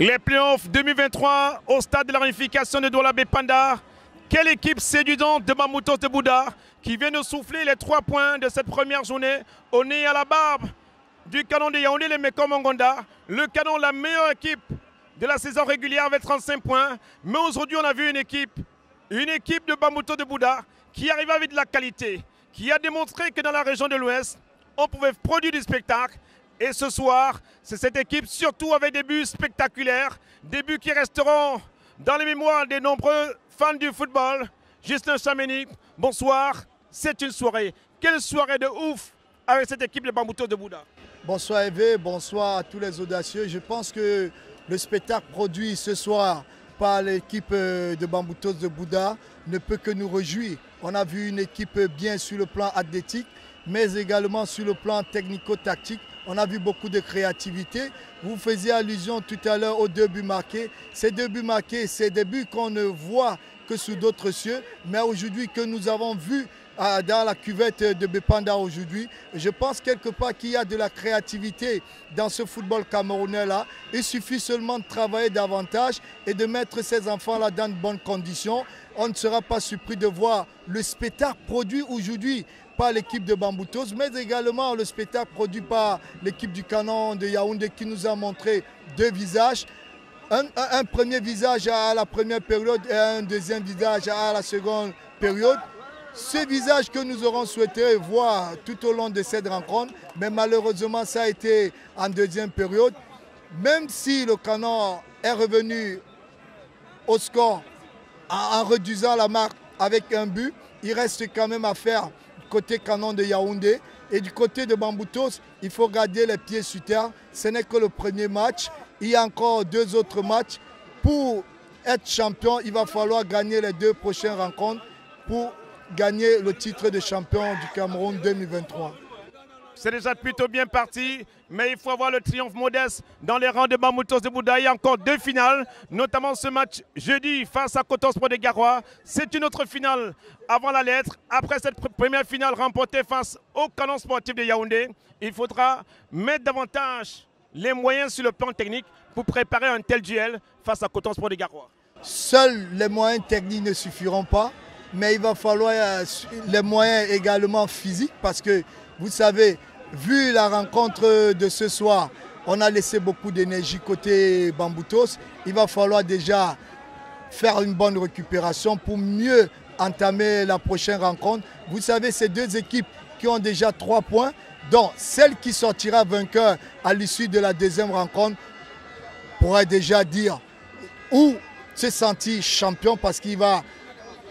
Les playoffs 2023 au stade de la réunification de Douala Bépanda. Quelle équipe séduisante de Bamboutos de Bouddha qui vient de souffler les 3 points de cette première journée au nez à la barbe du canon de Yaoundé, les Meko Mongonda. Le canon, la meilleure équipe de la saison régulière avec 35 points. Mais aujourd'hui, on a vu une équipe de Bamboutos de Bouddha qui arrive avec de la qualité, qui a démontré que dans la région de l'Ouest, on pouvait produire du spectacle. Et ce soir, c'est cette équipe, surtout avec des buts spectaculaires, des buts qui resteront dans les mémoires des nombreux fans du football. Justin Chameni, bonsoir, c'est une soirée. Quelle soirée de ouf avec cette équipe de Bamboutos de Bouddha. Bonsoir Hervé, bonsoir à tous les audacieux. Je pense que le spectacle produit ce soir par l'équipe de Bamboutos de Bouddha ne peut que nous réjouir. On a vu une équipe bien sur le plan athlétique, mais également sur le plan technico-tactique. On a vu beaucoup de créativité. Vous faisiez allusion tout à l'heure aux 2 buts marqués. Ces 2 buts marqués, c'est des buts qu'on ne voit que sous d'autres cieux, mais aujourd'hui que nous avons vu dans la cuvette de Bépanda aujourd'hui. Je pense quelque part qu'il y a de la créativité dans ce football camerounais-là. Il suffit seulement de travailler davantage et de mettre ces enfants-là dans de bonnes conditions. On ne sera pas surpris de voir le spectacle produit aujourd'hui par l'équipe de Bamboutos, mais également le spectacle produit par l'équipe du canon de Yaoundé qui nous a montré 2 visages. Un premier visage à la première période et un deuxième visage à la seconde période. Ce visage que nous aurons souhaité voir tout au long de cette rencontre, mais malheureusement ça a été en deuxième période. Même si le canon est revenu au score en réduisant la marque avec un but, il reste quand même à faire côté canon de Yaoundé. Et du côté de Bamboutos, il faut garder les pieds sur terre. Ce n'est que le premier match. Il y a encore 2 autres matchs. Pour être champion, il va falloir gagner les 2 prochaines rencontres pour gagner le titre de champion du Cameroun 2023. C'est déjà plutôt bien parti, mais il faut avoir le triomphe modeste dans les rangs de Bamboutos de Bouddha. Il y a encore 2 finales, notamment ce match jeudi face à Coton Sport de Garoua. C'est une autre finale avant la lettre. Après cette première finale remportée face au canon sportif de Yaoundé, il faudra mettre davantage les moyens sur le plan technique pour préparer un tel duel face à Coton Sport de Garoua. Seuls les moyens techniques ne suffiront pas, mais il va falloir les moyens également physiques parce que vous savez, vu la rencontre de ce soir, on a laissé beaucoup d'énergie côté Bamboutos. Il va falloir déjà faire une bonne récupération pour mieux entamer la prochaine rencontre. Vous savez, ces 2 équipes qui ont déjà 3 points, donc celle qui sortira vainqueur à l'issue de la deuxième rencontre pourrait déjà dire ou se sentir champion parce qu'il va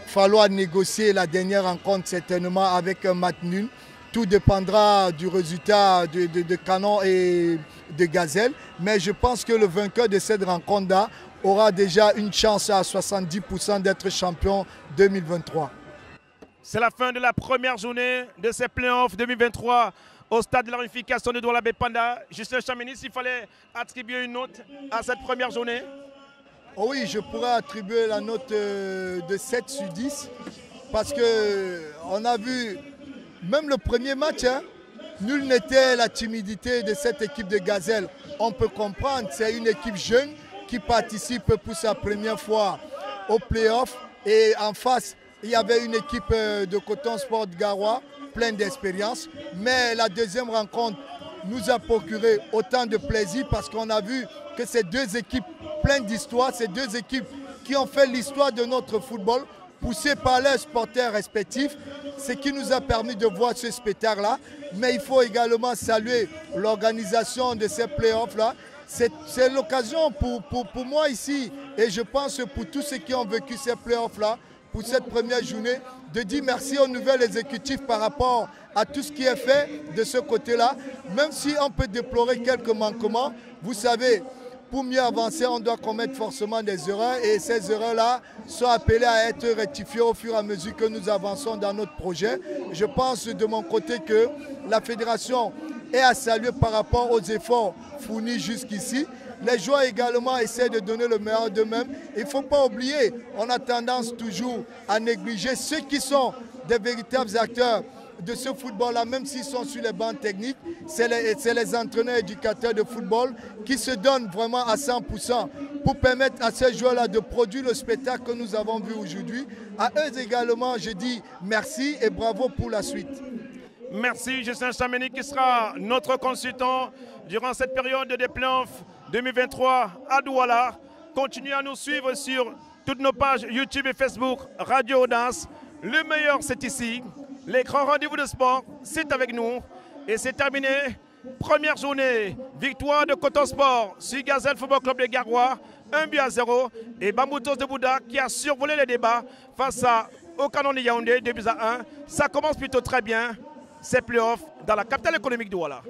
falloir négocier la dernière rencontre certainement avec un match nul. Tout dépendra du résultat de Canon et de Gazelle. Mais je pense que le vainqueur de cette rencontre-là aura déjà une chance à 70% d'être champion 2023. C'est la fin de la première journée de ces playoffs 2023 au stade de la réunification de Douala Bépanda. Justin Chameni, s'il fallait attribuer une note à cette première journée? Oh oui, je pourrais attribuer la note de 7 sur 10 parce qu'on a vu même le premier match, nul n'était la timidité de cette équipe de Gazelle. On peut comprendre, c'est une équipe jeune qui participe pour sa première fois au play-off. Et en face, il y avait une équipe de Coton Sport de Garoua, pleine d'expérience. Mais la deuxième rencontre nous a procuré autant de plaisir parce qu'on a vu que ces 2 équipes pleines d'histoire, ces 2 équipes qui ont fait l'histoire de notre football, poussés par leurs supporters respectifs, ce qui nous a permis de voir ce spectacle-là. Mais il faut également saluer l'organisation de ces playoffs-là. C'est l'occasion pour moi ici, et je pense pour tous ceux qui ont vécu ces playoffs-là, pour cette première journée, de dire merci au nouvel exécutif par rapport à tout ce qui est fait de ce côté-là. Même si on peut déplorer quelques manquements, vous savez, pour mieux avancer, on doit commettre forcément des erreurs et ces erreurs-là sont appelées à être rectifiées au fur et à mesure que nous avançons dans notre projet. Je pense de mon côté que la fédération est à saluer par rapport aux efforts fournis jusqu'ici. Les joueurs également essaient de donner le meilleur d'eux-mêmes. Il ne faut pas oublier, on a tendance toujours à négliger ceux qui sont des véritables acteurs de ce football-là, même s'ils sont sur les bancs techniques, c'est les entraîneurs éducateurs de football qui se donnent vraiment à 100% pour permettre à ces joueurs-là de produire le spectacle que nous avons vu aujourd'hui. À eux également, je dis merci et bravo pour la suite. Merci Justin Chameni qui sera notre consultant durant cette période des playoffs 2023 à Douala. Continuez à nous suivre sur toutes nos pages YouTube et Facebook, Radio Audace. Le meilleur, c'est ici. Les grands rendez-vous de sport, c'est avec nous. Et c'est terminé. Première journée, victoire de Coton Sport sur Gazelle Football Club de Garoua, 1-0. Et Bamboutos de Bouddha qui a survolé les débats face au Canon de Yaoundé, 2-1. Ça commence plutôt très bien. Ces playoffs dans la capitale économique de Douala.